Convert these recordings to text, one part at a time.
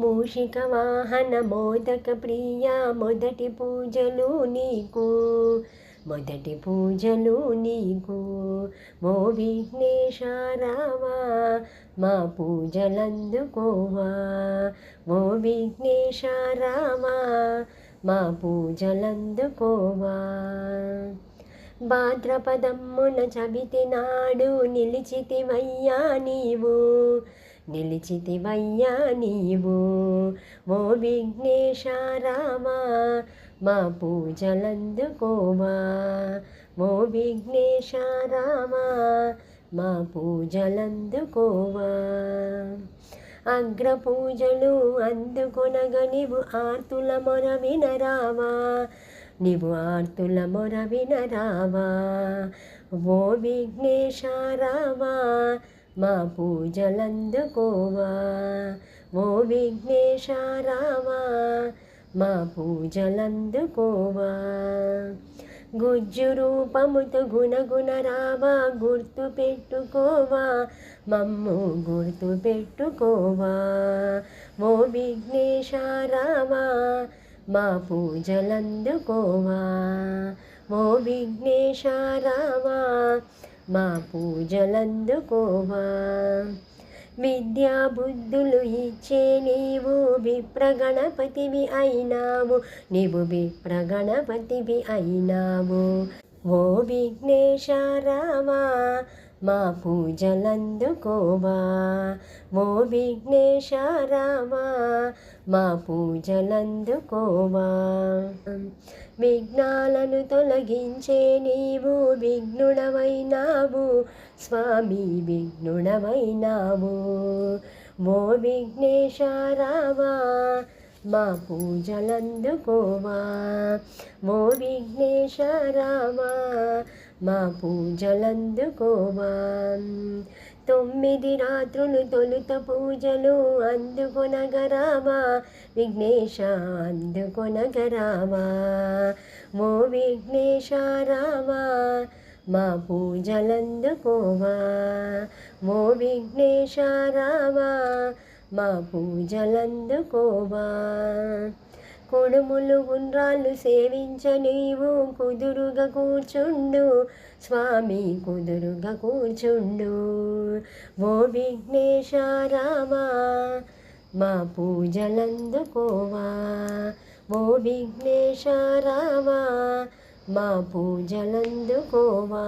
మూషిక వాహన మోదక ప్రియ మొదటి పూజలు నీకు, మొదటి పూజలు నీకు. ఓ విఘ్నేశ రావా మా పూజలందుకోవా, ఓ విఘ్నేశ రావా మా పూజలందుకోవా. భాద్రపదమ్మున చవితి నాడు నిలిచితివయ్యా నీవు, నిలిచితివయ్యా నీవు. ఓ విఘ్నేశ రావా మా పూజలందుకోవా, ఓ విఘ్నేశ రావా మా పూజలందుకోవా. అగ్ర పూజలు అందుకొనగ నీవు ఆర్తుల మొర వినరావా, నీవు ఆర్తుల మొర వినరావా. ఓ విఘ్నేశ రావా మా పూజలందుకోవా, ఓ విఘ్నేశ రావా మా పూజలందుకోవా. గుజ్జు రూపముతో గుణగుణ రావా గుర్తు పెట్టుకోవా, మమ్ము గుర్తు పెట్టుకోవా. ఓ విఘ్నేశ రావా మా పూజలందుకోవా, ఓ విఘ్నేశ రావా మా పూజలందుకోవా. విద్యా బుద్ధులు ఇచ్చే నీవు విప్రగణపతివి అయినావు, నీవు విప్రగణపతివి అయినావు. ఓ విఘ్నేశ రావా మా పూజలందుకోవా, ఓ విఘ్నేశ రావా మా పూజలందుకోవా. విఘ్నాలను తొలగించే నీవు విఘ్నుడవైనావు స్వామి, విఘ్నుడవైనావు. ఓ విఘ్నేశ రావా మా పూజలందుకోవా, ఓ విఘ్నేశ రావా మా పూజలందుకోవా. 9 రాత్రులు తొలుత పూజలు అందుకొనగరావా విఘ్నేశ, అందుకొనగరావా. ఓ విఘ్నేశ రావా మా పూజలందుకోవా, ఓ విఘ్నేశ రావా మా పూజలందుకోవా. కొడుములు ఉండ్రాళ్ళు సేవించ నీవు కుదురుగా కూర్చుండు స్వామి, కుదురుగా కూర్చుండు. ఓ విఘ్నేశ రావా మా పూజలందుకోవా, ఓ విఘ్నేశ రావా మా పూజలందుకోవా.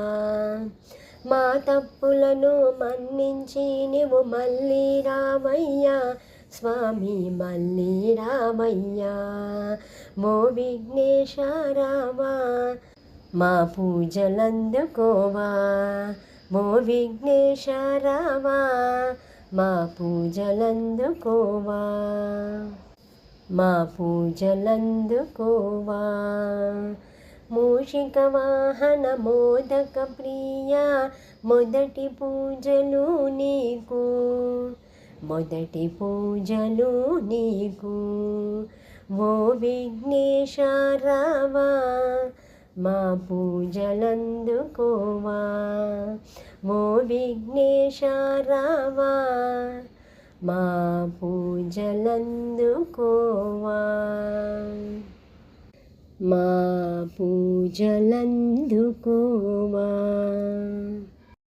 మా తప్పులను మన్నించి నీవు మళ్ళీ రావయ్యా స్వామి, మళ్ళీ రావయ్యా. ఓ విఘ్నేశ రావా మా పూజలందుకోవా, ఓ విఘ్నేశ రావా మా పూజలందుకోవా, మా పూజలందుకోవా. మూషిక వాహన మోదక ప్రియ మొదటి పూజలు నీకు, మొదటి పూజలు నీకు. ఓ విఘ్నేశ రావా మా పూజలందుకోవా, ఓ విఘ్నేశ రావా మా పూజలందుకోవా, మా పూజలందుకోవా.